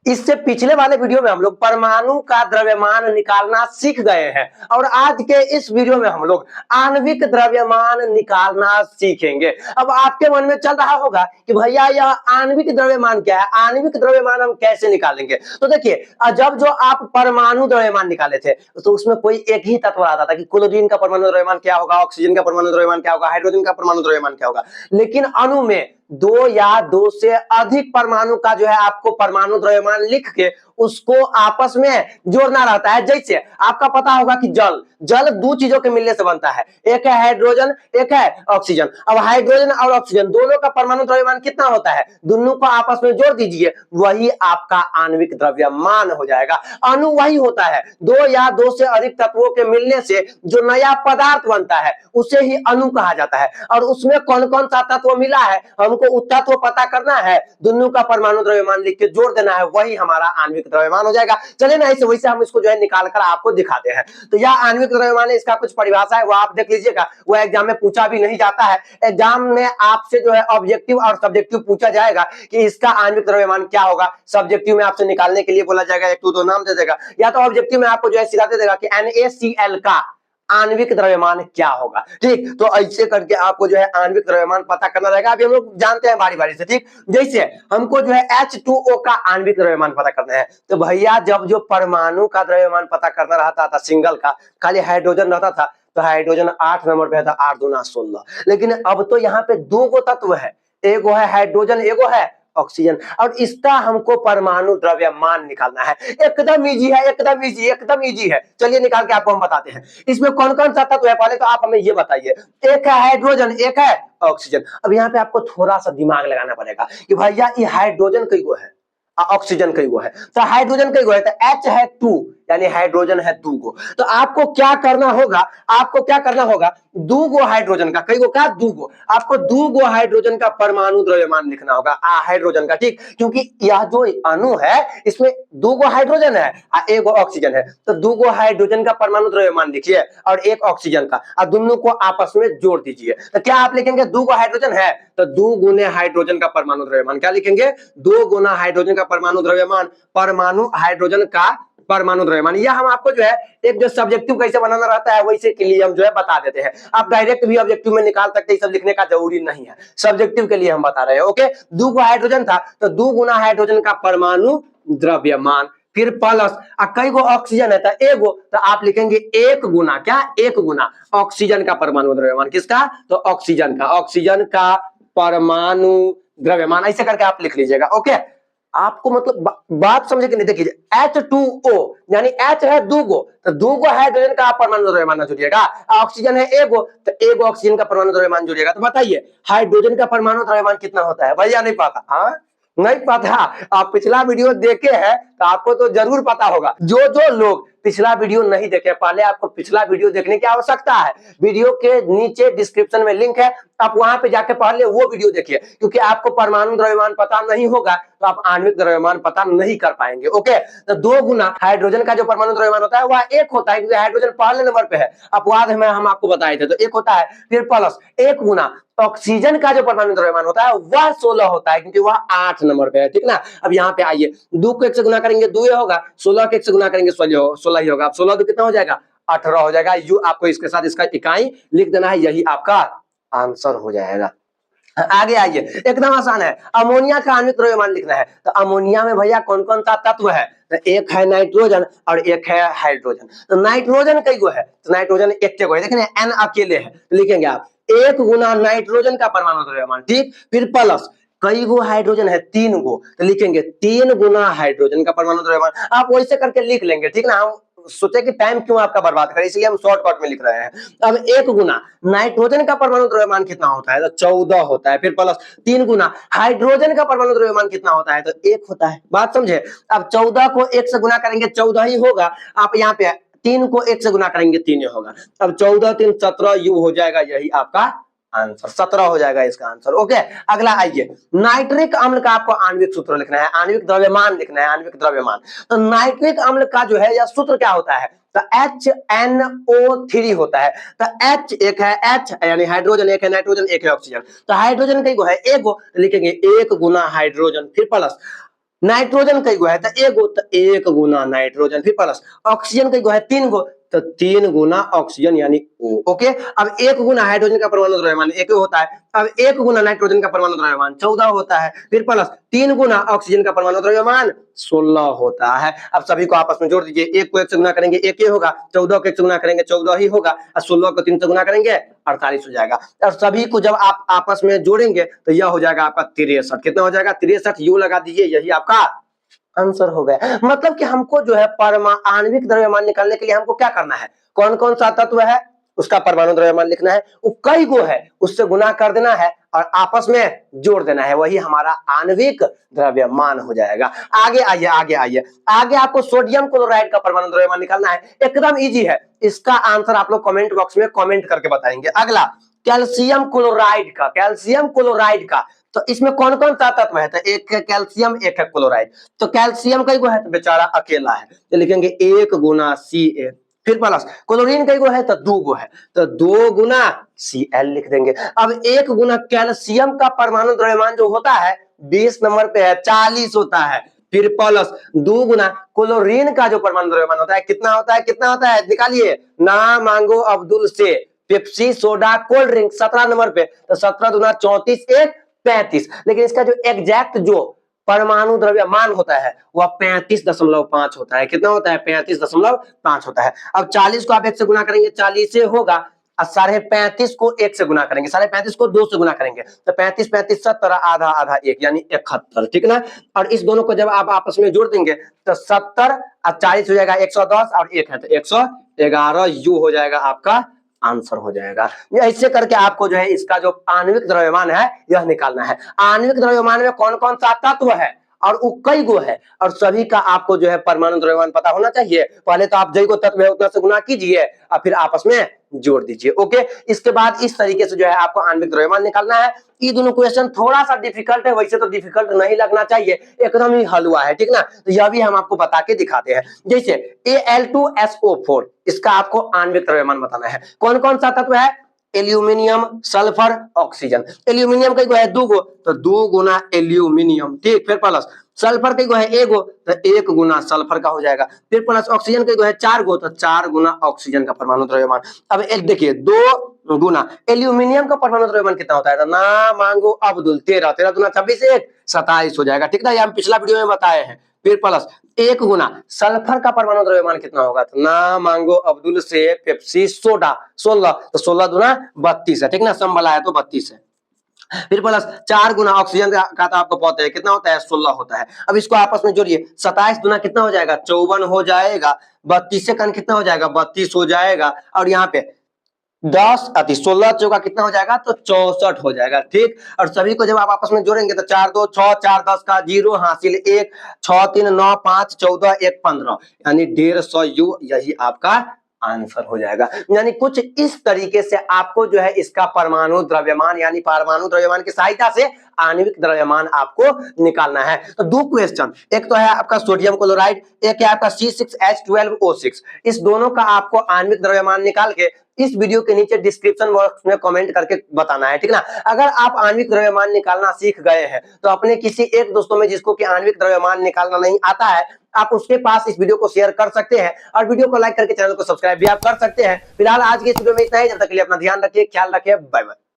इससे पिछले वाले वीडियो में हम लोग परमाणु का द्रव्यमान निकालना सीख गए हैं और आज के इस वीडियो में हम लोग आणविक द्रव्यमान निकालना सीखेंगे। अब आपके मन में चल रहा होगा कि भैया यह आणविक द्रव्यमान क्या है, आणविक द्रव्यमान हम कैसे निकालेंगे। तो देखिए, जब जो आप परमाणु द्रव्यमान निकाले थे तो उसमें कोई एक ही तत्व आता था कि क्लोरीन का परमाणु द्रव्यमान क्या होगा, ऑक्सीजन का परमाणु द्रव्यमान क्या होगा, हाइड्रोजन का परमाणु द्रव्यमान क्या होगा। लेकिन अणु में दो या दो से अधिक परमाणु का जो है आपको परमाणु द्रव्यमान लिख के उसको आपस में जोड़ना रहता है। जैसे आपका पता होगा कि जल दो चीजों के मिलने से बनता है, एक है हाइड्रोजन, एक है ऑक्सीजन। अब हाइड्रोजन और ऑक्सीजन दोनों का परमाणु द्रव्यमान कितना होता है, दोनों को आपस में जोड़ दीजिए, वही आपका आणविक द्रव्यमान हो जाएगा। अणु वही होता है, दो या दो से अधिक तत्वों के मिलने से जो नया पदार्थ बनता है उसे ही अणु कहा जाता है। और उसमें कौन कौन सा तत्व मिला है हमको तत्व पता करना है, दोनों का परमाणु द्रव्यमान लिख के जोड़ देना है, वही हमारा आणविक द्रव्यमान हो जाएगा। चलिए ना, ऐसे वैसे हम इसको जो है निकाल कर आपको दिखाते हैं। तो यह आणविक द्रव्यमान है, इसका कुछ परिभाषा है वो आप देख लीजिएगा, वो एग्जाम में पूछा भी नहीं जाता है। एग्जाम में आपसे जो है ऑब्जेक्टिव और सब्जेक्टिव पूछा जाएगा कि इसका आणविक द्रव्यमान क्या होगा। सब्जेक्टिव में आपसे निकालने के लिए बोला जाएगा, एक दो नाम दे देगा, या तो ऑब्जेक्टिव में आपको जो है सीधा दे देगा कि NaCl का आणविक द्रव्यमान क्या होगा। ठीक, तो ऐसे करके आपको जो है आणविक द्रव्यमान पता करना रहेगा। अभी हम लोग जानते हैं बारी बारी से। ठीक, जैसे हमको जो है H2O का आणविक द्रव्यमान पता करना है, तो भैया जब जो परमाणु का द्रव्यमान पता करना रहता था सिंगल का, खाली हाइड्रोजन रहता था तो हाइड्रोजन 8 नंबर पे था, 8 दूना 16। लेकिन अब तो यहाँ पे दो गो तत्व है, एगो है हाइड्रोजन, एगो है ऑक्सीजन, और इसका हमको परमाणु द्रव्यमान निकालना है। एकदम इजी है, एकदम इजी, एकदम इजी है। चलिए निकाल के आपको हम बताते हैं। इसमें कौन कौन सा तत्व है पहले तो आप हमें ये बताइए। एक है हाइड्रोजन, एक है ऑक्सीजन। अब यहाँ पे आपको थोड़ा सा दिमाग लगाना पड़ेगा कि भैया ये हाइड्रोजन कई गो है, ऑक्सीजन कई गो है। तो हाइड्रोजन कई गो है, तो H है 2, यानी हाइड्रोजन है 2 गो। तो आपको क्या करना होगा, आपको क्या करना होगा, 2 गो हाइड्रोजन का, कई गो का 2 गो, आपको 2 गो हाइड्रोजन का परमाणु द्रव्यमान लिखना होगा, हाइड्रोजन का। ठीक, क्योंकि यह जो अणु है इसमें 2 गो हाइड्रोजन है और 1 गो ऑक्सीजन है, तो 2 गो हाइड्रोजन का परमाणु द्रव्यमान लिखिए और 1 ऑक्सीजन का, और दोनों को आपस में जोड़ दीजिए। तो क्या आप लिखेंगे, 2 गो हाइड्रोजन है तो 2 गुने हाइड्रोजन का परमाणु द्रव्यमान, क्या लिखेंगे, 2 गुना हाइड्रोजन का परमाणु द्रव्यमान, परमाणु हाइड्रोजन का परमाणु द्रव्यमान। यह हम आपको जो है एक जो सब्जेक्टिव कैसे बनाना रहता है वैसे के लिए हम जो है बता देते हैं। आप डायरेक्ट भी ऑब्जेक्टिव में निकाल सकते हैं, सब लिखने का जरूरी नहीं है, सब्जेक्टिव के लिए हम बता रहे हैं। ओके, 2 गो हाइड्रोजन था तो 2 गुना हाइड्रोजन का परमाणु द्रव्यमान, फिर प्लस कई गो ऑक्सीजन है तो एगो, तो आप लिखेंगे 1 गुना, क्या, 1 गुना ऑक्सीजन का परमाणु द्रव्यमान। किसका, तो ऑक्सीजन का, ऑक्सीजन का परमाणु द्रव्यमान, ऐसे करके आप लिख लीजिएगा। ओके, आपको मतलब बात समझे कि नहीं, देखिए H2O यानी H है 2 गो, तो 2 गो हाइड्रोजन का परमाणु द्रव्यमान जोड़िएगा, ऑक्सीजन है 1 गो तो 1 गो ऑक्सीजन का परमाणु द्रव्यमान जोड़िएगा। तो बताइए हाइड्रोजन का परमाणु द्रव्यमान कितना होता है, भैया नहीं पता, हाँ नहीं पता, आप पिछला वीडियो देखे हैं तो आपको तो जरूर पता होगा। जो लोग पिछला वीडियो नहीं देखे, पहले आपको पिछला वीडियो देखने की आवश्यकता है। वीडियो के नीचे डिस्क्रिप्शन में लिंक है, आप वहां पे जाके पहले वो वीडियो देखिए, क्योंकि आपको परमाणु द्रव्यमान पता नहीं होगा तो आप आणविक द्रव्यमान पता नहीं कर पाएंगे। ओके, तो 2 गुना हाइड्रोजन का जो परमाणु द्रव्यमान होता है वह 1 होता है, क्योंकि हाइड्रोजन पहले नंबर पे है, अपवाद में हम आपको बताए थे, तो 1 होता है। फिर प्लस 1 गुना ऑक्सीजन का जो परमाणु द्रव्यमान होता है वह 16 होता है, क्योंकि वह 8 नंबर पे है। ठीक ना, अब यहाँ पे आइए, 2 को 1 से गुना करेंगे 2 होगा, 16 को 1 से गुना करेंगे 16 ही होगा। अब 16 तो कितना हो जाएगा, 18 हो जाएगा। यू आपको इसके साथ इसका इकाई लिख देना है, यही आपका आंसर हो जाएगा। आगे आइए, एकदम आसान है, अमोनिया का आणविक द्रव्यमान लिखना है। तो अमोनिया में भैया कौन कौन सा तत्व है, तो एक है नाइट्रोजन और एक है हाइड्रोजन। तो नाइट्रोजन कई गो है, तो नाइट्रोजन एक गो है, देखिए N अकेले है, तो लिखेंगे आप 1 गुना नाइट्रोजन का परमाणु द्रव्यमान। ठीक, फिर प्लस कई गो हाइड्रोजन है, 3 गो, तो लिखेंगे 3 गुना हाइड्रोजन का परमाणु द्रव्यमान। आप वैसे करके लिख लेंगे। ठीक ना, हम सोचे कि टाइम क्यों आपका बर्बाद करें, इसलिए हम शॉर्टकट में लिख रहे हैं। अब 1 गुना नाइट्रोजन का परमाणु द्रव्यमान कितना होता है, तो 14 होता है। फिर प्लस 3 गुना हाइड्रोजन का परमाणु द्रव्यमान कितना होता है, तो 1 होता है। बात समझे, अब 14 को 1 से गुना करेंगे 14 ही होगा, आप यहाँ पे 3 को 1 से गुना करेंगे 3 होगा। अब 14 3 17 यू हो जाएगा, यही आपका आंसर 17 हो जाएगा इसका आंसर। ओके, अगला आइए, नाइट्रिक अम्ल का आपको आणविक सूत्र लिखना है, आणविक द्रव्यमान लिखना है, आणविक द्रव्यमान। तो नाइट्रिक अम्ल का जो है यह सूत्र क्या होता है, तो HNO3 होता है। तो H एक है, H यानी हाइड्रोजन, एक है नाइट्रोजन, एक है ऑक्सीजन। तो हाइड्रोजन कई गो है, 1 गो, तो लिखेंगे 1 गुना हाइड्रोजन, फिर प्लस नाइट्रोजन कई गो है तो एक गुना नाइट्रोजन, फिर प्लस ऑक्सीजन कई गो है 3 गो तो 3 गुना ऑक्सीजन यानी O। ओके, अब 1 गुना हाइड्रोजन का परमाणु द्रव्यमान 1 होता है, अब 1 गुना नाइट्रोजन का परमाणु द्रव्यमान 14 होता है, फिर प्लस 3 गुना ऑक्सीजन का परमाणु द्रव्यमान 16 होता है। अब सभी को आपस में जोड़ दीजिए, 1 को 1 से गुना करेंगे 1 ही होगा, 14 को 1 से गुना करेंगे 14 ही होगा, और 16 को 3 से गुना करेंगे 48 हो जाएगा। और सभी को जब आप आपस में जोड़ेंगे तो यह हो जाएगा आपका 63। कितना हो जाएगा? 63 यू लगा दीजिए, यही आपका आंसर हो गया। मतलब कि हमको जो है आणविक द्रव्यमान निकालने के लिए हमको क्या करना है, कौन कौन सा तत्व है उसका परमाणु द्रव्यमान लिखना है, वो कई गो है उससे गुना कर देना है और आपस में जोड़ देना है, वही हमारा आणविक द्रव्यमान हो जाएगा। आगे आइए, आगे आपको सोडियम क्लोराइड का परमाणु द्रव्यमान निकालना है। एकदम इजी है, इसका आंसर आप लोग कमेंट बॉक्स में कमेंट करके बताएंगे। अगला कैल्शियम क्लोराइड का तो इसमें कौन कौन सा तत्व है, तो एक है कैल्शियम एक है क्लोराइड। तो कैल्शियम कई गो है तो बेचारा अकेला है तो लिखेंगे 1 गुना Ca, फिर प्लस क्लोरीन कई गो है तो 2 गो है तो 2 गुना Cl लिख देंगे। अब 1 गुना कैल्शियम का परमाणु द्रव्यमान जो होता है 20 नंबर पे है 40 होता है, फिर प्लस 2 गुना क्लोरीन का जो परमाणु द्रव्यमान होता है कितना होता है निकालिए, ना मांगो अब्दुल से। Pepsi soda cold drink 17 number पे तो 17 दुना 34 1 35, लेकिन इसका जो एग्जैक्ट जो परमाणु द्रव्यमान होता है वह 35.5 होता है। कितना होता है? 35.5 होता है। अब 40 को आप 1 से गुना करेंगे 40 से होगा, और 35.5 को 1 से गुना करेंगे, 35.5 को 2 से गुना करेंगे तो 35 35 70 आधा आधा 1 यानी 71, ठीक ना। और इस दोनों को जब आप आपस में जोड़ देंगे तो 70 और 40 हो जाएगा 110 और 1 है तो 111 यू हो जाएगा, आपका आंसर हो जाएगा। ऐसे करके आपको जो है इसका जो आणविक द्रव्यमान है यह निकालना है। आणविक द्रव्यमान में कौन कौन सा तत्व है और वो कई गो है और सभी का आपको जो है परमाणु द्रव्यमान पता होना चाहिए। पहले तो आप जई को तत्व है उतना से गुना कीजिए और फिर आपस में जोड़ दीजिए। ओके, इसके बाद इस तरीके से जो है आपको आणविक द्रव्यमान निकालना है। ये दोनों क्वेश्चन थोड़ा सा डिफिकल्ट है, वैसे तो डिफिकल्ट नहीं लगना चाहिए, एकदम ही हलवा है, ठीक ना। तो यह भी हम आपको बता के दिखाते हैं। जैसे Al2SO4 इसका आपको आणविक द्रव्यमान बताना है। कौन कौन सा तत्व है? Aluminium, sulphur, oxygen. एल्यूमिनियम कई गो है 2 गो तो 2 गुना एल्यूमिनियम, ठीक, फिर प्लस सल्फर कई गो है 1 गो तो 1 गुना सल्फर का हो जाएगा, फिर प्लस ऑक्सीजन कई गो है 4 गो तो 4 गुना ऑक्सीजन का परमाणु द्रव्यमान। अब एक देखिए 2 गुना एल्यूमिनियम का परमाणु द्रव्यमान कितना होता है, तो ना मांगो अब्दुल 13 13 गुना 26 1 27 हो जाएगा, ठीक ना, ये हम पिछला वीडियो में बताए हैं। फिर प्लस 1 गुना सल्फर का परमाणु द्रव्यमान कितना होगा, तो ना मांगो अब्दुल से पेप्सी सोडा 16 तो 16 दुना 32 है, ठीक ना, संभला है तो 32 है। फिर प्लस 4 गुना ऑक्सीजन का तो आपको पता है कितना होता है 16 होता है। अब इसको आपस में जोड़िए, 27 दुना कितना हो जाएगा 54 हो जाएगा, 32 से कन कितना हो जाएगा 32 हो जाएगा, और यहाँ पे 10 अति 16 चौका कितना हो जाएगा तो 64 हो जाएगा, ठीक। और सभी को जब आप आपस में जोड़ेंगे तो 4 2 6 4 10 का 0 हासिल 1 6 3 9 5 14 1 15 यानी 150 यू, यही आपका आंसर हो जाएगा। यानी कुछ इस तरीके से आपको जो है इसका परमाणु द्रव्यमान यानी परमाणु द्रव्यमान की सहायता से आणविक द्रव्यमान आपको निकालना है। तो 2 क्वेश्चन, एक तो है आपका सोडियम क्लोराइड, एक है आपका C6H12O6, इस दोनों का आपको आणविक द्रव्यमान निकाल के इस वीडियो के नीचे डिस्क्रिप्शन बॉक्स में कमेंट करके बताना है, ठीक ना। अगर आप आणविक द्रव्यमान निकालना सीख गए हैं तो अपने किसी एक दोस्तों में जिसको कि आणविक द्रव्यमान निकालना नहीं आता है आप उसके पास इस वीडियो को शेयर कर सकते हैं और वीडियो को लाइक करके चैनल को सब्सक्राइब भी आप कर सकते हैं। फिलहाल आज के इस वीडियो में इतना ही, जब तक के लिए अपना ध्यान रखिए, ख्याल रखिए, बाय बाय।